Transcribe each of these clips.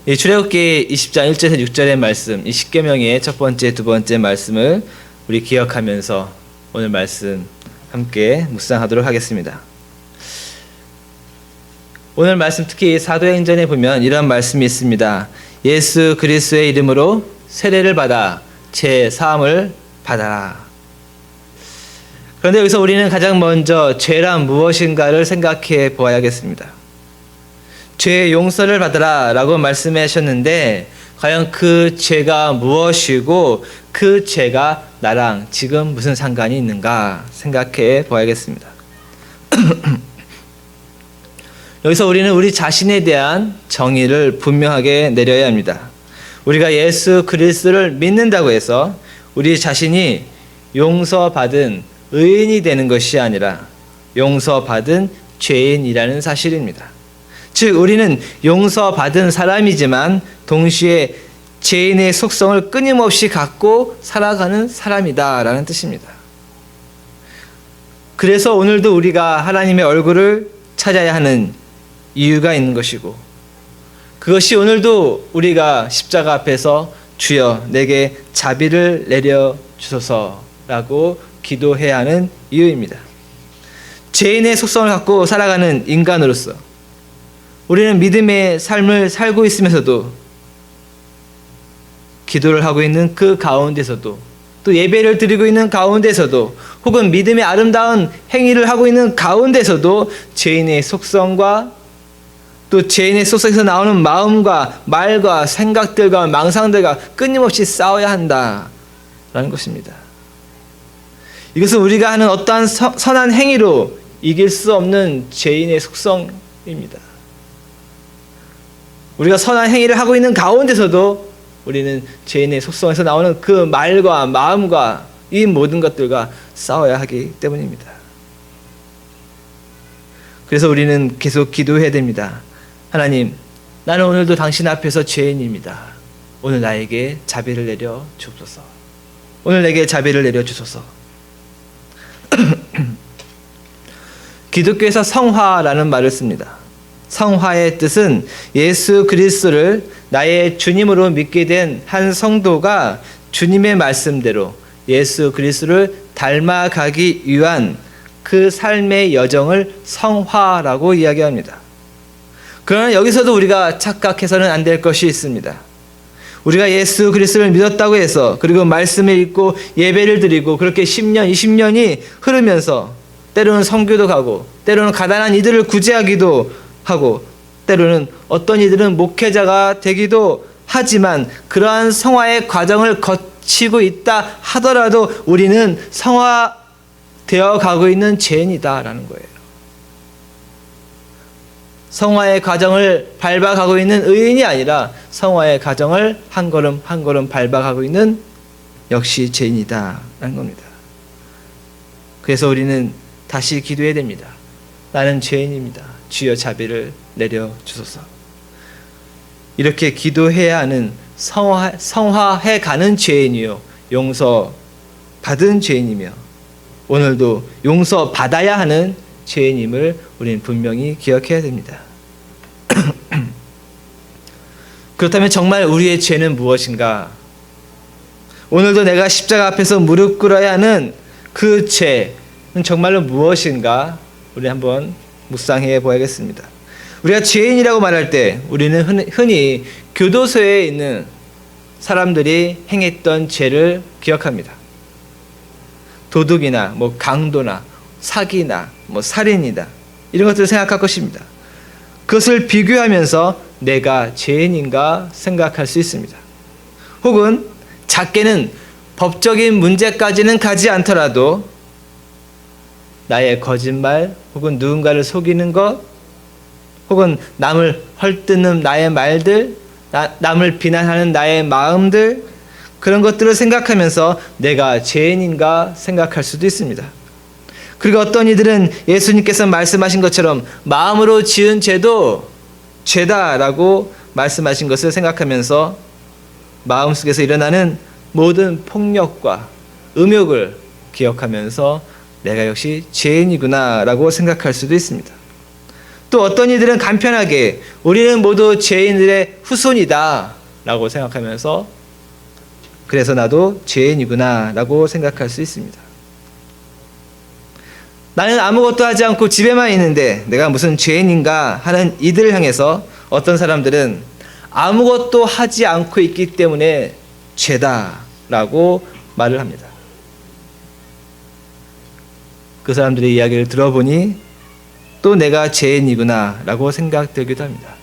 이 출애굽기 20장 1절에서 6절의 말씀, 이 십계명의 첫 번째, 두 번째 말씀을 우리 기억하면서 오늘 말씀 함께 묵상하도록 하겠습니다. 오늘 말씀 특히 사도행전에 보면 이런 말씀이 있습니다. 예수 그리스도의 이름으로 세례를 받아 죄 사함을 받아라. 그런데 여기서 우리는 가장 먼저 죄란 무엇인가를 생각해 보아야겠습니다. 죄의 용서를 받으라 라고 말씀하셨는데 과연 그 죄가 무엇이고 그 죄가 나랑 지금 무슨 상관이 있는가 생각해 보아야겠습니다. 여기서 우리는 우리 자신에 대한 정의를 분명하게 내려야 합니다. 우리가 예수 그리스도를 믿는다고 해서 우리 자신이 용서받은 의인이 되는 것이 아니라 용서받은 죄인이라는 사실입니다. 즉 우리는 용서받은 사람이지만 동시에 죄인의 속성을 끊임없이 갖고 살아가는 사람이다라는 뜻입니다. 그래서 오늘도 우리가 하나님의 얼굴을 찾아야 하는 이유가 있는 것이고 그것이 오늘도 우리가 십자가 앞에서 주여 내게 자비를 내려 주소서라고 기도해야 하는 이유입니다. 죄인의 속성을 갖고 살아가는 인간으로서 우리는 믿음의 삶을 살고 있으면서도 기도를 하고 있는 그 가운데서도 또 예배를 드리고 있는 가운데서도 혹은 믿음의 아름다운 행위를 하고 있는 가운데서도 죄인의 속성과 또 죄인의 속성에서 나오는 마음과 말과 생각들과 망상들과 끊임없이 싸워야 한다라는 것입니다. 이것은 우리가 하는 어떠한 선한 행위로 이길 수 없는 죄인의 속성입니다. 우리가 선한 행위를 하고 있는 가운데서도 우리는 죄인의 속성에서 나오는 그 말과 마음과 이 모든 것들과 싸워야 하기 때문입니다. 그래서 우리는 계속 기도해야 됩니다. 하나님, 나는 오늘도 당신 앞에서 죄인입니다. 오늘 나에게 자비를 내려 주옵소서. 오늘 내게 자비를 내려 주소서. 기독교에서 성화라는 말을 씁니다. 성화의 뜻은 예수 그리스도를 나의 주님으로 믿게 된 한 성도가 주님의 말씀대로 예수 그리스도를 닮아가기 위한 그 삶의 여정을 성화라고 이야기합니다. 그러나 여기서도 우리가 착각해서는 안 될 것이 있습니다. 우리가 예수 그리스도를 믿었다고 해서 그리고 말씀을 읽고 예배를 드리고 그렇게 10년, 20년이 흐르면서 때로는 선교도 가고 때로는 가난한 이들을 구제하기도 하고 때로는 어떤 이들은 목회자가 되기도 하지만 그러한 성화의 과정을 거치고 있다 하더라도 우리는 성화되어 가고 있는 죄인이다라는 거예요. 성화의 과정을 밟아가고 있는 의인이 아니라 성화의 과정을 한 걸음 한 걸음 밟아가고 있는 역시 죄인이다라는 겁니다. 그래서 우리는 다시 기도해야 됩니다. 나는 죄인입니다. 주여 자비를 내려 주소서. 이렇게 기도해야 하는 성화해 가는 죄인이요 용서받은 죄인이며 오늘도 용서받아야 하는 죄인임을 우리는 분명히 기억해야 됩니다. 그렇다면 정말 우리의 죄는 무엇인가? 오늘도 내가 십자가 앞에서 무릎 꿇어야 하는 그 죄는 정말로 무엇인가? 우리 한번 묵상해 보야겠습니다. 우리가 죄인이라고 말할 때 우리는 흔히 교도소에 있는 사람들이 행했던 죄를 기억합니다. 도둑이나 강도나 사기나 살인이다 이런 것들을 생각할 것입니다. 그것을 비교하면서 내가 죄인인가 생각할 수 있습니다. 혹은 작게는 법적인 문제까지는 가지 않더라도 나의 거짓말 혹은 누군가를 속이는 것 혹은 남을 헐뜯는 나의 말들 남을 비난하는 나의 마음들 그런 것들을 생각하면서 내가 죄인인가 생각할 수도 있습니다. 그리고 어떤 이들은 예수님께서 말씀하신 것처럼 마음으로 지은 죄도 죄다라고 말씀하신 것을 생각하면서 마음속에서 일어나는 모든 폭력과 음욕을 기억하면서 내가 역시 죄인이구나 라고 생각할 수도 있습니다. 또 어떤 이들은 간편하게 우리는 모두 죄인들의 후손이다 라고 생각하면서 그래서 나도 죄인이구나 라고 생각할 수 있습니다. 나는 아무것도 하지 않고 집에만 있는데 내가 무슨 죄인인가 하는 이들을 향해서 어떤 사람들은 아무것도 하지 않고 있기 때문에 죄다라고 말을 합니다. 그 사람들의 이야기를 들어보니 또 내가 죄인이구나 라고 생각되기도 합니다.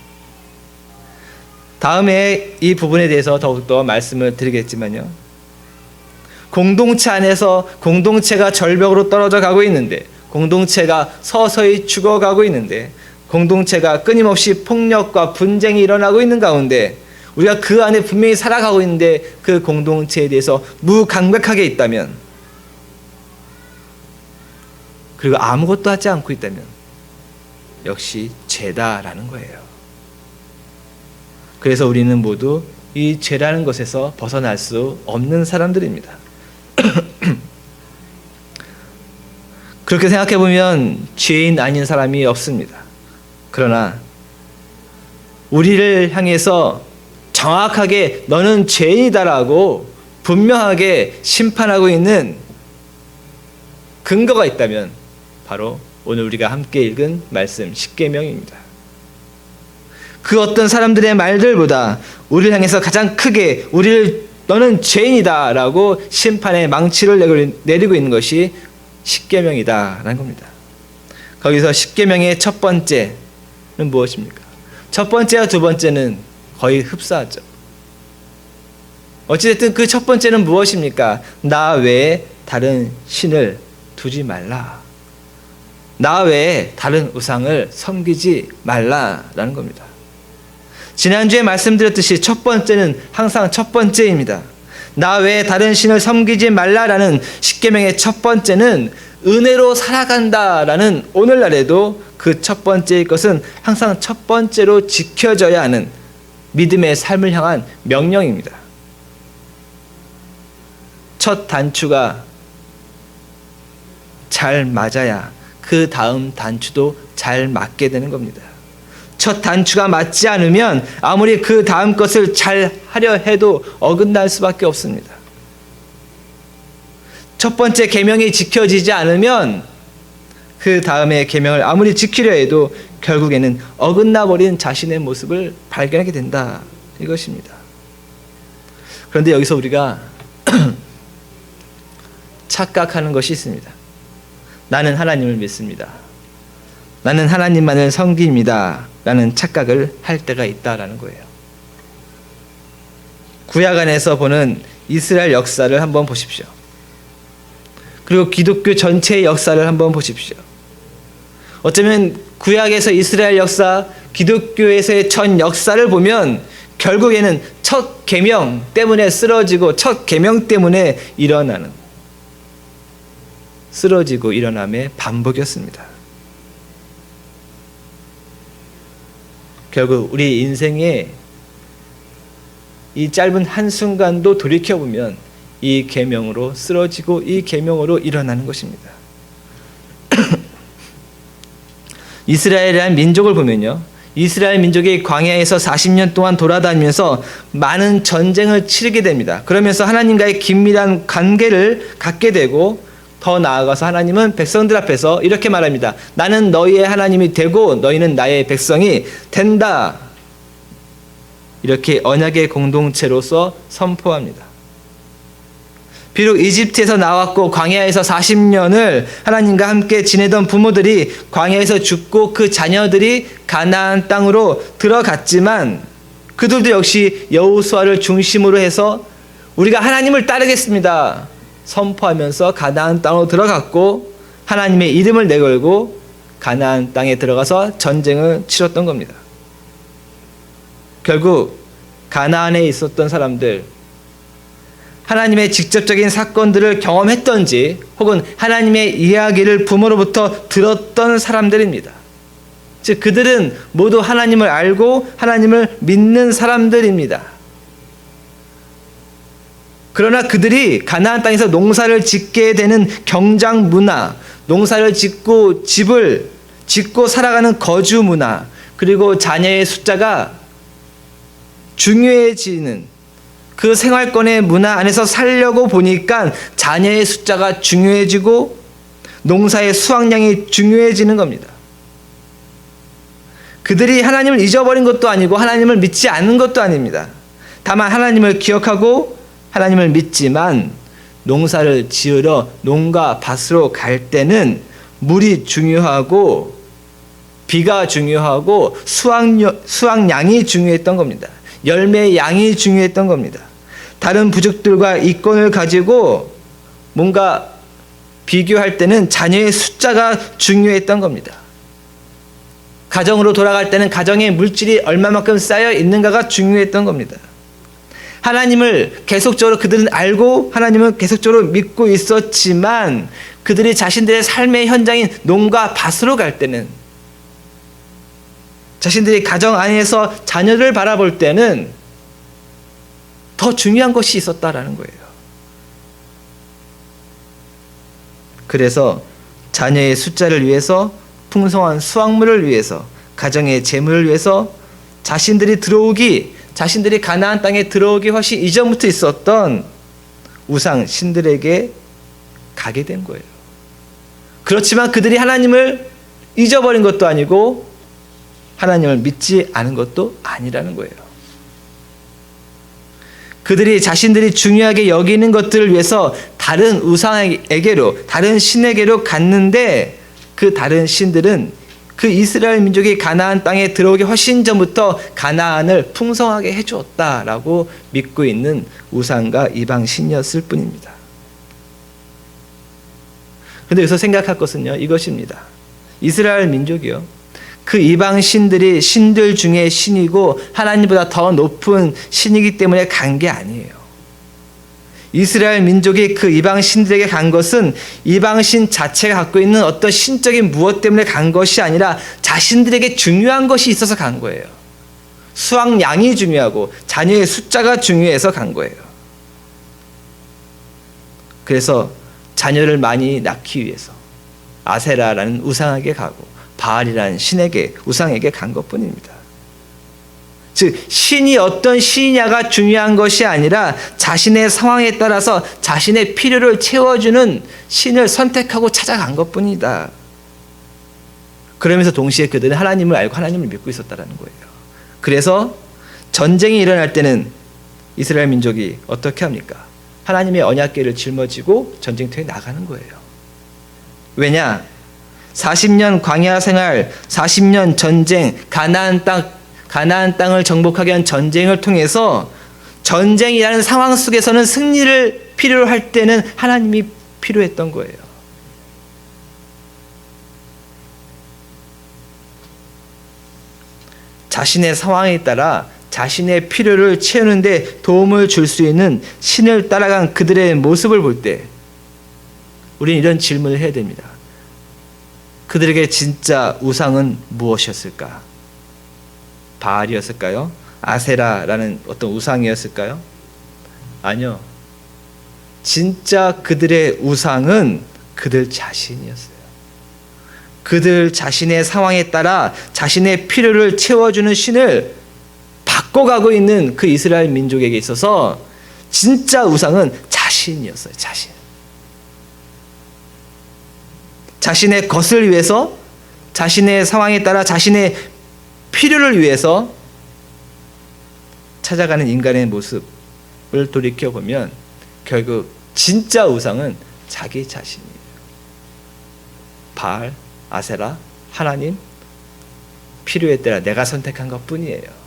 다음에 이 부분에 대해서 더욱더 말씀을 드리겠지만요. 공동체 안에서 공동체가 절벽으로 떨어져 가고 있는데, 공동체가 서서히 죽어가고 있는데, 공동체가 끊임없이 폭력과 분쟁이 일어나고 있는 가운데 우리가 그 안에 분명히 살아가고 있는데 그 공동체에 대해서 무감각하게 있다면, 그리고 아무것도 하지 않고 있다면 역시 죄다라는 거예요. 그래서 우리는 모두 이 죄라는 것에서 벗어날 수 없는 사람들입니다. 그렇게 생각해 보면 죄인 아닌 사람이 없습니다. 그러나 우리를 향해서 정확하게 너는 죄인이다라고 분명하게 심판하고 있는 근거가 있다면 바로 오늘 우리가 함께 읽은 말씀 십계명입니다. 그 어떤 사람들의 말들보다 우리를 향해서 가장 크게 너는 죄인이다라고 심판의 망치를 내리고 있는 것이 십계명이다라는 겁니다. 거기서 십계명의 첫 번째는 무엇입니까? 첫 번째와 두 번째는 거의 흡사하죠. 어찌됐든 그 첫 번째는 무엇입니까? 나 외에 다른 신을 두지 말라. 나 외에 다른 우상을 섬기지 말라라는 겁니다. 지난주에 말씀드렸듯이 첫 번째는 항상 첫 번째입니다. 나 외에 다른 신을 섬기지 말라라는 십계명의 첫 번째는 은혜로 살아간다라는 오늘날에도 그 첫 번째의 것은 항상 첫 번째로 지켜져야 하는 믿음의 삶을 향한 명령입니다. 첫 단추가 잘 맞아야 그 다음 단추도 잘 맞게 되는 겁니다. 첫 단추가 맞지 않으면 아무리 그 다음 것을 잘 하려 해도 어긋날 수밖에 없습니다. 첫 번째 계명이 지켜지지 않으면 그 다음에 계명을 아무리 지키려 해도 결국에는 어긋나 버린 자신의 모습을 발견하게 된다, 이것입니다. 그런데 여기서 우리가 착각하는 것이 있습니다. 나는 하나님을 믿습니다. 나는 하나님만을 섬깁니다 라는 착각을 할 때가 있다라는 거예요. 구약 안에서 보는 이스라엘 역사를 한번 보십시오. 그리고 기독교 전체의 역사를 한번 보십시오. 어쩌면 구약에서 이스라엘 역사, 기독교에서의 전 역사를 보면 결국에는 첫 계명 때문에 쓰러지고 첫 계명 때문에 쓰러지고 일어남의 반복이었습니다. 결국 우리 인생의 이 짧은 한순간도 돌이켜보면 이 계명으로 쓰러지고 이 계명으로 일어나는 것입니다. 이스라엘이라는 민족을 보면요, 이스라엘 민족이 광야에서 40년 동안 돌아다니면서 많은 전쟁을 치르게 됩니다. 그러면서 하나님과의 긴밀한 관계를 갖게 되고, 더 나아가서 하나님은 백성들 앞에서 이렇게 말합니다. 나는 너희의 하나님이 되고 너희는 나의 백성이 된다. 이렇게 언약의 공동체로서 선포합니다. 비록 이집트에서 나왔고 광야에서 40년을 하나님과 함께 지내던 부모들이 광야에서 죽고 그 자녀들이 가나안 땅으로 들어갔지만 그들도 역시 여호수아를 중심으로 해서 우리가 하나님을 따르겠습니다 선포하면서 가나안 땅으로 들어갔고 하나님의 이름을 내걸고 가나안 땅에 들어가서 전쟁을 치렀던 겁니다. 결국 가나안에 있었던 사람들, 하나님의 직접적인 사건들을 경험했던지 혹은 하나님의 이야기를 부모로부터 들었던 사람들입니다. 즉 그들은 모두 하나님을 알고 하나님을 믿는 사람들입니다. 그러나 그들이 가나안 땅에서 농사를 짓게 되는 경장 문화, 농사를 짓고 집을 짓고 살아가는 거주 문화, 그리고 자녀의 숫자가 중요해지는 그 생활권의 문화 안에서 살려고 보니까 자녀의 숫자가 중요해지고 농사의 수확량이 중요해지는 겁니다. 그들이 하나님을 잊어버린 것도 아니고 하나님을 믿지 않는 것도 아닙니다. 다만 하나님을 기억하고 하나님을 믿지만 농사를 지으러 농가 밭으로 갈 때는 물이 중요하고 비가 중요하고 수확량이 중요했던 겁니다. 열매의 양이 중요했던 겁니다. 다른 부족들과 이권을 가지고 뭔가 비교할 때는 자녀의 숫자가 중요했던 겁니다. 가정으로 돌아갈 때는 가정의 물질이 얼마만큼 쌓여 있는가가 중요했던 겁니다. 하나님을 계속적으로 그들은 알고 하나님을 계속적으로 믿고 있었지만 그들이 자신들의 삶의 현장인 농가 밭으로 갈 때는, 자신들이 가정 안에서 자녀를 바라볼 때는 더 중요한 것이 있었다라는 거예요. 그래서 자녀의 숫자를 위해서, 풍성한 수확물을 위해서, 가정의 재물을 위해서 자신들이 가나안 땅에 들어오기 훨씬 이전부터 있었던 우상 신들에게 가게 된 거예요. 그렇지만 그들이 하나님을 잊어버린 것도 아니고 하나님을 믿지 않은 것도 아니라는 거예요. 그들이 자신들이 중요하게 여기는 것들을 위해서 다른 우상에게로, 다른 신에게로 갔는데 그 다른 신들은 그 이스라엘 민족이 가나안 땅에 들어오기 훨씬 전부터 가나안을 풍성하게 해주었다라고 믿고 있는 우상과 이방신이었을 뿐입니다. 그런데 여기서 생각할 것은요, 이것입니다. 이스라엘 민족이요, 그 이방 신들이 신들 중에 신이고 하나님보다 더 높은 신이기 때문에 간 게 아니에요. 이스라엘 민족이 그 이방 신들에게 간 것은 이방 신 자체가 갖고 있는 어떤 신적인 무엇 때문에 간 것이 아니라 자신들에게 중요한 것이 있어서 간 거예요. 수확량이 중요하고 자녀의 숫자가 중요해서 간 거예요. 그래서 자녀를 많이 낳기 위해서 아세라라는 우상에게 가고 바알이라는 우상에게 간 것뿐입니다. 즉 신이 어떤 신이냐가 중요한 것이 아니라 자신의 상황에 따라서 자신의 필요를 채워주는 신을 선택하고 찾아간 것뿐이다. 그러면서 동시에 그들은 하나님을 알고 하나님을 믿고 있었다는 거예요. 그래서 전쟁이 일어날 때는 이스라엘 민족이 어떻게 합니까? 하나님의 언약궤를 짊어지고 전쟁터에 나가는 거예요. 왜냐? 40년 광야 생활, 40년 전쟁, 가나안 땅을 정복하기 위한 전쟁을 통해서 전쟁이라는 상황 속에서는 승리를 필요로 할 때는 하나님이 필요했던 거예요. 자신의 상황에 따라 자신의 필요를 채우는데 도움을 줄 수 있는 신을 따라간 그들의 모습을 볼 때 우리는 이런 질문을 해야 됩니다. 그들에게 진짜 우상은 무엇이었을까? 바알이었을까요? 아세라라는 어떤 우상이었을까요? 아니요. 진짜 그들의 우상은 그들 자신이었어요. 그들 자신의 상황에 따라 자신의 필요를 채워주는 신을 바꿔가고 있는 그 이스라엘 민족에게 있어서 진짜 우상은 자신이었어요. 자신의 것을 위해서, 자신의 상황에 따라 자신의 필요를 위해서 찾아가는 인간의 모습을 돌이켜보면 결국 진짜 우상은 자기 자신이에요. 바알, 아세라, 하나님, 필요에 따라 내가 선택한 것뿐이에요.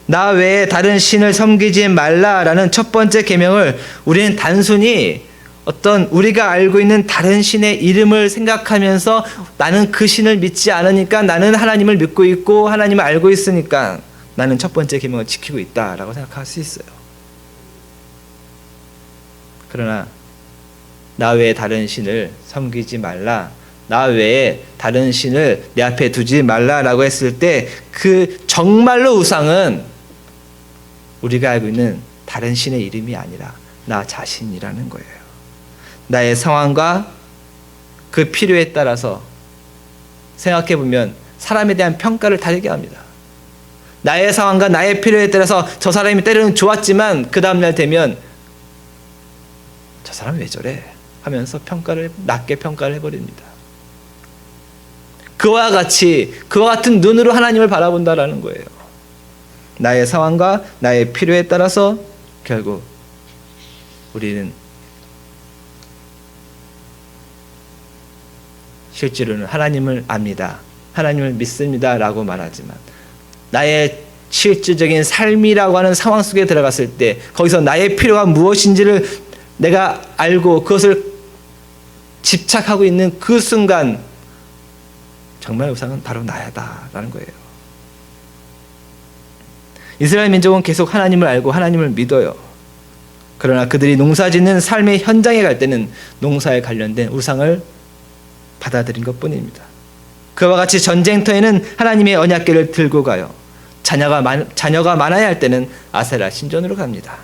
나 외에 다른 신을 섬기지 말라라는 첫 번째 계명을 우리는 단순히 어떤 우리가 알고 있는 다른 신의 이름을 생각하면서 나는 그 신을 믿지 않으니까 나는 하나님을 믿고 있고 하나님을 알고 있으니까 나는 첫 번째 계명을 지키고 있다라고 생각할 수 있어요. 그러나 나 외에 다른 신을 섬기지 말라, 나 외에 다른 신을 내 앞에 두지 말라라고 했을 때 그 정말로 우상은 우리가 알고 있는 다른 신의 이름이 아니라 나 자신이라는 거예요. 나의 상황과 그 필요에 따라서 생각해 보면 사람에 대한 평가를 다르게 합니다. 나의 상황과 나의 필요에 따라서 저 사람이 때로는 좋았지만 그 다음날 되면 저 사람 왜 저래? 하면서 낮게 평가를 해버립니다. 그와 같은 눈으로 하나님을 바라본다라는 거예요. 나의 상황과 나의 필요에 따라서 결국 우리는 실제로는 하나님을 압니다. 하나님을 믿습니다. 라고 말하지만 나의 실질적인 삶이라고 하는 상황 속에 들어갔을 때 거기서 나의 필요가 무엇인지를 내가 알고 그것을 집착하고 있는 그 순간 정말 우상은 바로 나야다라는 거예요. 이스라엘 민족은 계속 하나님을 알고 하나님을 믿어요. 그러나 그들이 농사짓는 삶의 현장에 갈 때는 농사에 관련된 우상을 받아들인 것뿐입니다. 그와 같이 전쟁터에는 하나님의 언약궤를 들고 가요. 자녀가 많아야 할 때는 아세라 신전으로 갑니다.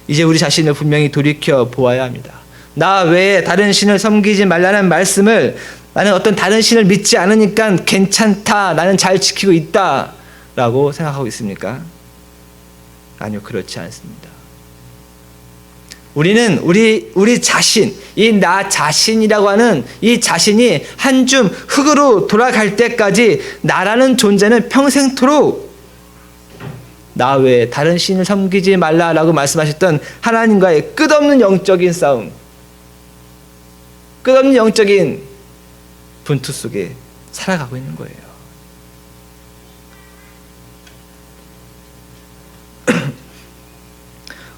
이제 우리 자신을 분명히 돌이켜 보아야 합니다. 나 외에 다른 신을 섬기지 말라는 말씀을 나는 어떤 다른 신을 믿지 않으니까 괜찮다, 나는 잘 지키고 있다 라고 생각하고 있습니까? 아니요, 그렇지 않습니다. 우리는 우리 자신, 이 나 자신이라고 하는 이 자신이 한 줌 흙으로 돌아갈 때까지 나라는 존재는 평생토록 나 외에 다른 신을 섬기지 말라라고 말씀하셨던 하나님과의 끝없는 영적인 싸움, 끝없는 영적인 분투 속에 살아가고 있는 거예요.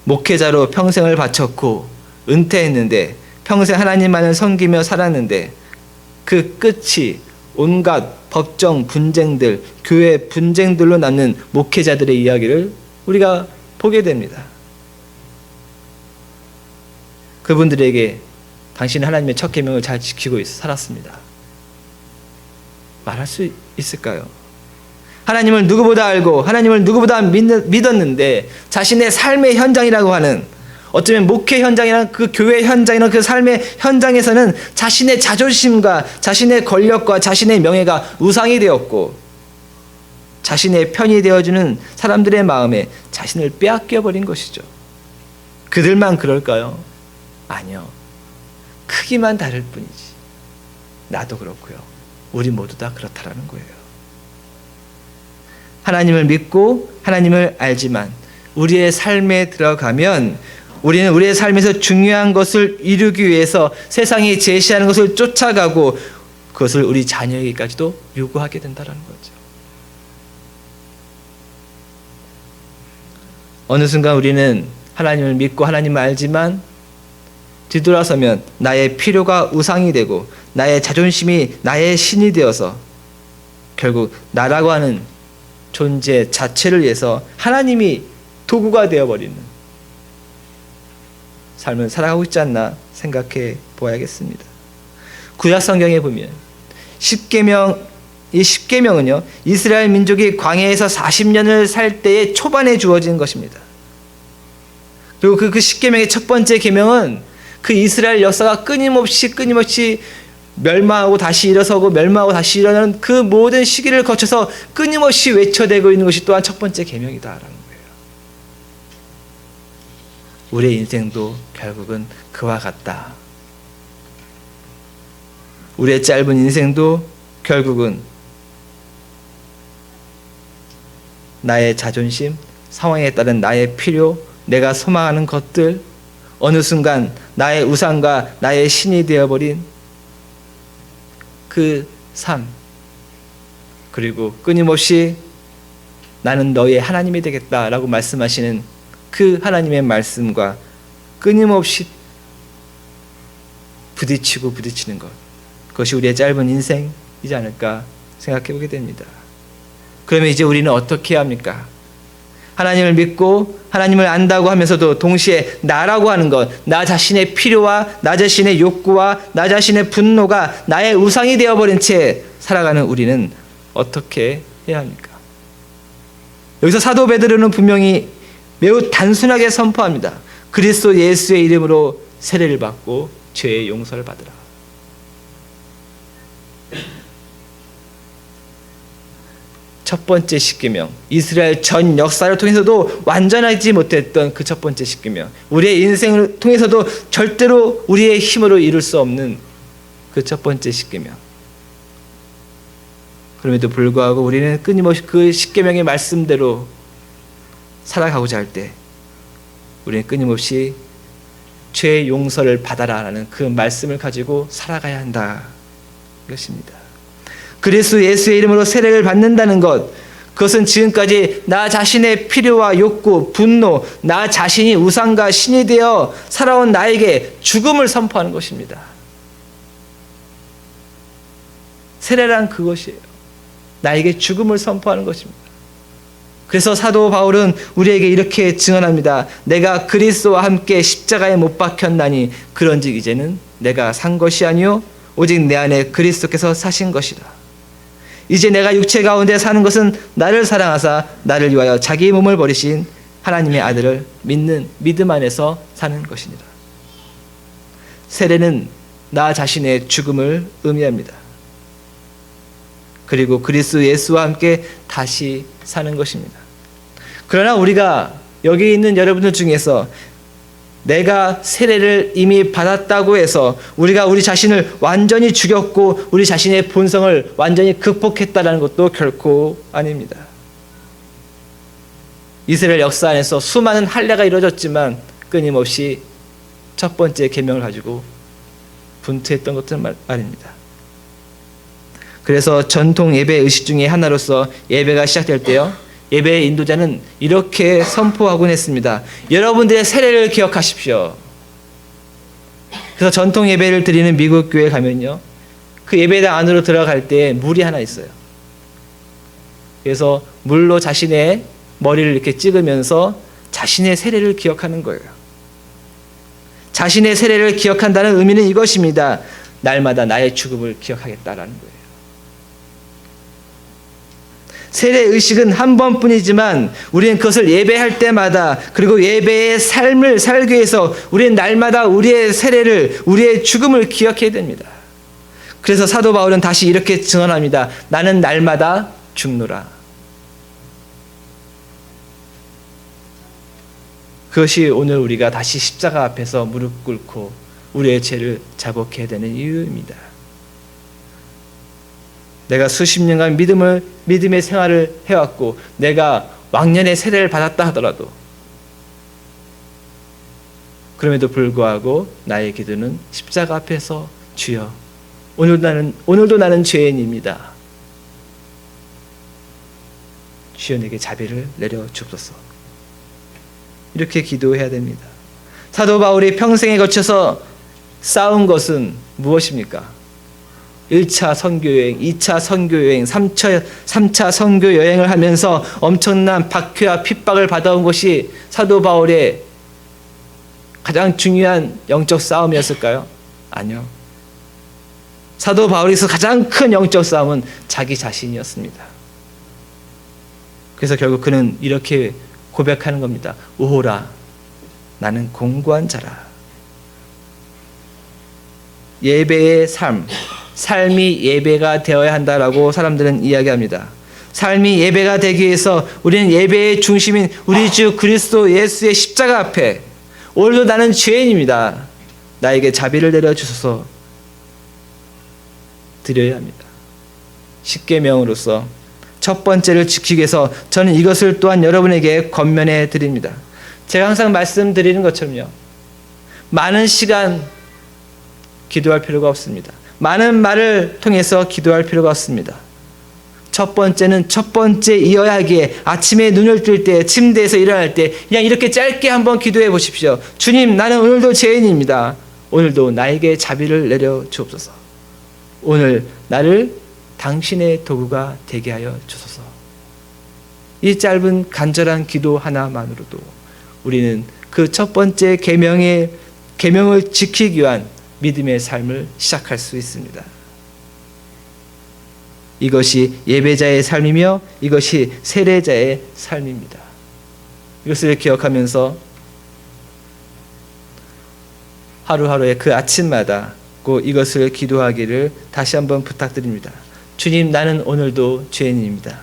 목회자로 평생을 바쳤고 은퇴했는데 평생 하나님만을 섬기며 살았는데 그 끝이 온갖 법정 분쟁들, 교회 분쟁들로 남는 목회자들의 이야기를 우리가 보게 됩니다. 그분들에게 당신은 하나님의 첫 계명을 잘 지키고 살았습니다. 말할 수 있을까요? 하나님을 누구보다 알고 하나님을 누구보다 믿었는데 자신의 삶의 현장이라고 하는, 어쩌면 목회 현장이나 그 교회 현장이나 그 삶의 현장에서는 자신의 자존심과 자신의 권력과 자신의 명예가 우상이 되었고 자신의 편이 되어주는 사람들의 마음에 자신을 빼앗겨 버린 것이죠. 그들만 그럴까요? 아니요. 크기만 다를 뿐이지. 나도 그렇고요. 우리 모두 다 그렇다라는 거예요. 하나님을 믿고 하나님을 알지만 우리의 삶에 들어가면 우리는 우리의 삶에서 중요한 것을 이루기 위해서 세상이 제시하는 것을 쫓아가고 그것을 우리 자녀에게까지도 요구하게 된다는 거죠. 어느 순간 우리는 하나님을 믿고 하나님을 알지만 뒤돌아서면 나의 필요가 우상이 되고 나의 자존심이 나의 신이 되어서 결국 나라고 하는 존재 자체를 위해서 하나님이 도구가 되어버리는 삶을 살아가고 있지 않나 생각해 보아야겠습니다. 구약 성경에 보면 이 십계명은요, 이스라엘 민족이 광야에서 40년을 살 때의 초반에 주어진 것입니다. 그리고 그 십계명의 첫 번째 계명은 그 이스라엘 역사가 끊임없이 멸망하고 다시 일어서고 멸망하고 다시 일어나는 그 모든 시기를 거쳐서 끊임없이 외쳐대고 있는 것이 또한 첫 번째 계명이다라는 거예요. 우리의 인생도 결국은 그와 같다. 우리의 짧은 인생도 결국은 나의 자존심, 상황에 따른 나의 필요, 내가 소망하는 것들, 어느 순간 나의 우상과 나의 신이 되어버린 그 삶, 그리고 끊임없이 나는 너의 하나님이 되겠다라고 말씀하시는 그 하나님의 말씀과 끊임없이 부딪히는 것, 그것이 우리의 짧은 인생이지 않을까 생각해 보게 됩니다. 그러면 이제 우리는 어떻게 해야 합니까? 하나님을 믿고 하나님을 안다고 하면서도 동시에 나라고 하는 것, 나 자신의 필요와 나 자신의 욕구와 나 자신의 분노가 나의 우상이 되어버린 채 살아가는 우리는 어떻게 해야 합니까? 여기서 사도 베드로는 분명히 매우 단순하게 선포합니다. 그리스도 예수의 이름으로 세례를 받고 죄의 용서를 받으라. 첫 번째 십계명, 이스라엘 전 역사를 통해서도 완전하지 못했던 그 첫 번째 십계명, 우리의 인생을 통해서도 절대로 우리의 힘으로 이룰 수 없는 그 첫 번째 십계명. 그럼에도 불구하고 우리는 끊임없이 그 십계명의 말씀대로 살아가고자 할 때 우리는 끊임없이 죄의 용서를 받아라라는 그 말씀을 가지고 살아가야 한다. 이것입니다. 그리스도 예수의 이름으로 세례를 받는다는 것, 그것은 지금까지 나 자신의 필요와 욕구, 분노, 나 자신이 우상과 신이 되어 살아온 나에게 죽음을 선포하는 것입니다. 세례란 그것이에요. 나에게 죽음을 선포하는 것입니다. 그래서 사도 바울은 우리에게 이렇게 증언합니다. 내가 그리스도와 함께 십자가에 못 박혔나니 그런즉 이제는 내가 산 것이 아니요 오직 내 안에 그리스도께서 사신 것이라. 이제 내가 육체 가운데 사는 것은 나를 사랑하사 나를 위하여 자기 몸을 버리신 하나님의 아들을 믿는 믿음 안에서 사는 것이니라. 세례는 나 자신의 죽음을 의미합니다. 그리고 그리스도 예수와 함께 다시 사는 것입니다. 그러나 우리가 여기 있는 여러분들 중에서 내가 세례를 이미 받았다고 해서 우리가 우리 자신을 완전히 죽였고 우리 자신의 본성을 완전히 극복했다는 것도 결코 아닙니다. 이스라엘 역사 안에서 수많은 할례가 이루어졌지만 끊임없이 첫 번째 계명을 가지고 분투했던 것들 말입니다. 그래서 전통 예배 의식 중에 하나로서 예배가 시작될 때요, 예배의 인도자는 이렇게 선포하곤 했습니다. 여러분들의 세례를 기억하십시오. 그래서 전통 예배를 드리는 미국 교회에 가면요, 그 예배당 안으로 들어갈 때 물이 하나 있어요. 그래서 물로 자신의 머리를 이렇게 찍으면서 자신의 세례를 기억하는 거예요. 자신의 세례를 기억한다는 의미는 이것입니다. 날마다 나의 죽음을 기억하겠다라는 거예요. 세례 의식은 한 번뿐이지만 우리는 그것을 예배할 때마다, 그리고 예배의 삶을 살기 위해서 우리는 날마다 우리의 세례를, 우리의 죽음을 기억해야 됩니다. 그래서 사도 바울은 다시 이렇게 증언합니다. 나는 날마다 죽노라. 그것이 오늘 우리가 다시 십자가 앞에서 무릎 꿇고 우리의 죄를 자복해야 되는 이유입니다. 내가 수십 년간 믿음의 생활을 해왔고 내가 왕년의 세례를 받았다 하더라도, 그럼에도 불구하고 나의 기도는 십자가 앞에서 주여, 오늘도 나는 죄인입니다. 주여 내게 자비를 내려 주옵소서. 이렇게 기도해야 됩니다. 사도 바울이 평생에 거쳐서 쌓은 것은 무엇입니까? 1차 선교여행, 2차 선교여행, 3차 선교여행을 하면서 엄청난 박해와 핍박을 받아온 것이 사도 바울의 가장 중요한 영적 싸움이었을까요? 아니요. 사도 바울에서 가장 큰 영적 싸움은 자기 자신이었습니다. 그래서 결국 그는 이렇게 고백하는 겁니다. 오호라, 나는 공고한 자라. 예배의 삶이 예배가 되어야 한다라고 사람들은 이야기합니다. 삶이 예배가 되기 위해서 우리는 예배의 중심인 우리 주 그리스도 예수의 십자가 앞에 오늘도 나는 죄인입니다. 나에게 자비를 내려주소서 드려야 합니다. 십계명으로서 첫 번째를 지키기 위해서 저는 이것을 또한 여러분에게 권면해 드립니다. 제가 항상 말씀드리는 것처럼요, 많은 시간 기도할 필요가 없습니다. 많은 말을 통해서 기도할 필요가 없습니다. 첫 번째는 첫 번째이어야 하기에 아침에 눈을 뜰 때, 침대에서 일어날 때 그냥 이렇게 짧게 한번 기도해 보십시오. 주님, 나는 오늘도 죄인입니다. 오늘도 나에게 자비를 내려 주옵소서. 오늘 나를 당신의 도구가 되게 하여 주소서. 이 짧은 간절한 기도 하나만으로도 우리는 그 첫 번째 계명을 지키기 위한 믿음의 삶을 시작할 수 있습니다. 이것이 예배자의 삶이며 이것이 세례자의 삶입니다. 이것을 기억하면서 하루하루의 그 아침마다 꼭 이것을 기도하기를 다시 한번 부탁드립니다. 주님, 나는 오늘도 죄인입니다.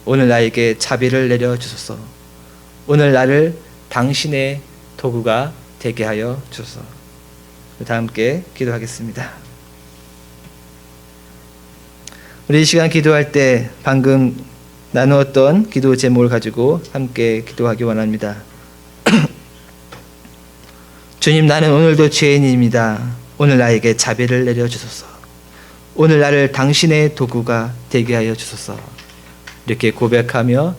오늘 나에게 자비를 내려 주소서. 오늘 나를 당신의 도구가 되게 하여 주소서. 다 함께 기도하겠습니다. 우리 이 시간 기도할 때 방금 나누었던 기도 제목을 가지고 함께 기도하기 원합니다. 주님, 나는 오늘도 죄인입니다. 오늘 나에게 자비를 내려 주소서. 오늘 나를 당신의 도구가 되게 하여 주소서. 이렇게 고백하며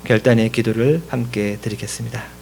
결단의 기도를 함께 드리겠습니다.